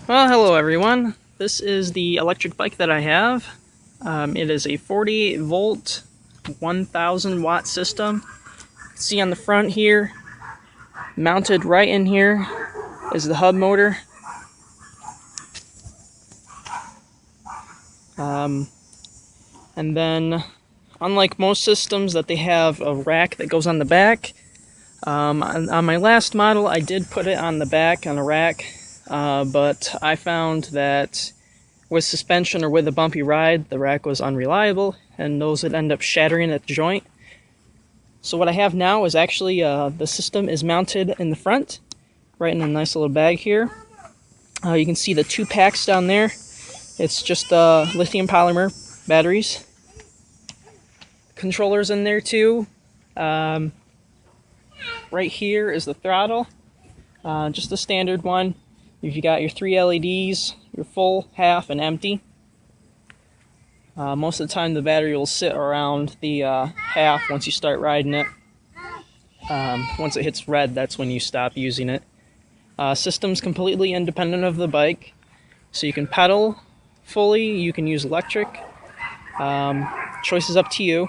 Well, hello everyone. This is the electric bike that I have. It is a 48 volt, 1000 watt system. You can see on the front here, mounted right in here, is the hub motor. And then, unlike most systems that they have a rack that goes on the back, on my last model I did put it on the back on a rack. But I found that with suspension or with a bumpy ride, the rack was unreliable, and those would end up shattering at the joint. So what I have now is actually, the system is mounted in the front, right in a nice little bag here. You can see the two packs down there. It's just lithium polymer batteries. Controllers in there too. Right here is the throttle, just the standard one. You got your 3 LEDs, your full, half, and empty. Most of the time the battery will sit around the half once you start riding it. Once it hits red, that's when you stop using it. System's completely independent of the bike, so you can pedal fully, you can use electric. Choice is up to you.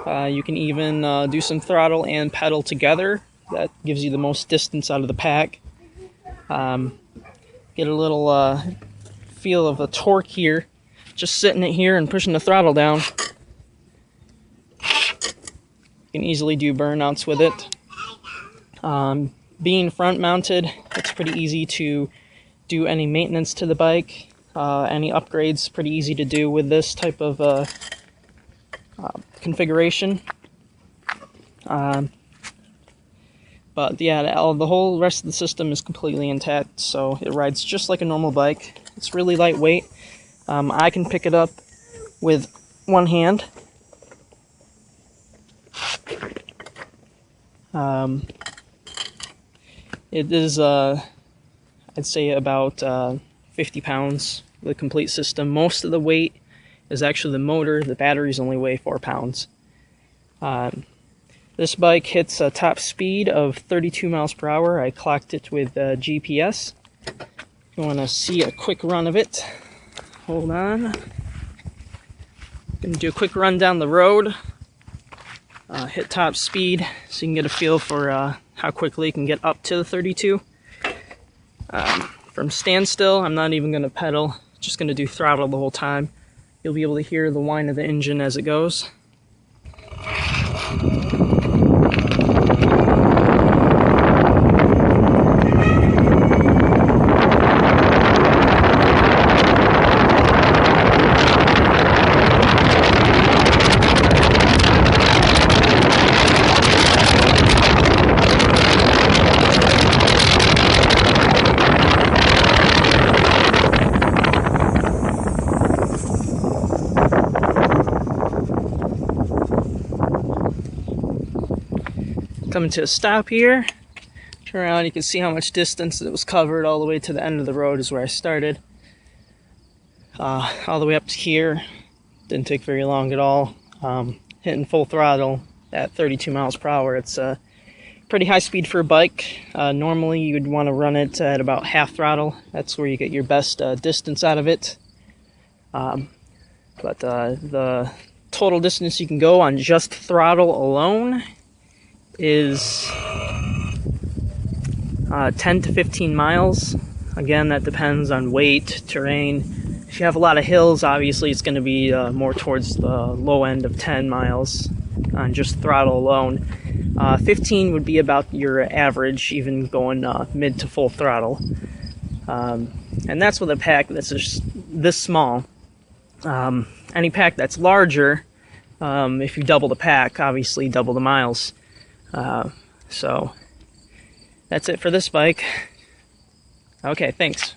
You can even do some throttle and pedal together. That gives you the most distance out of the pack. Get a little feel of the torque here, just sitting it here and pushing the throttle down. You can easily do burnouts with it. Being front mounted, it's pretty easy to do any maintenance to the bike. Any upgrades, pretty easy to do with this type of configuration. But yeah, the whole rest of the system is completely intact, so it rides just like a normal bike. It's really lightweight. I can pick it up with one hand. It is, I'd say about 50 pounds, the complete system. Most of the weight is actually the motor. The batteries only weigh 4 pounds. This bike hits a top speed of 32 miles per hour. I clocked it with GPS. If you want to see a quick run of it, hold on. I'm going to do a quick run down the road. Hit top speed so you can get a feel for how quickly you can get up to the 32. From standstill, I'm not even going to pedal. Just going to do throttle the whole time. You'll be able to hear the whine of the engine as it goes. Coming to a stop here. Turn around, you can see how much distance it was covered. All the way to the end of the road is where I started. All the way up to here. Didn't take very long at all. Hitting full throttle at 32 miles per hour. It's pretty high speed for a bike. Normally you would want to run it at about half throttle. That's where you get your best distance out of it. But the total distance you can go on just throttle alone is 10 to 15 miles. Again, that depends on weight, terrain. If you have a lot of hills, obviously it's going to be more towards the low end of 10 miles on just throttle alone. 15 would be about your average, even going mid to full throttle. And that's with a pack that's just this small. Any pack that's larger, if you double the pack, obviously double the miles. So that's it for this bike. Okay, thanks.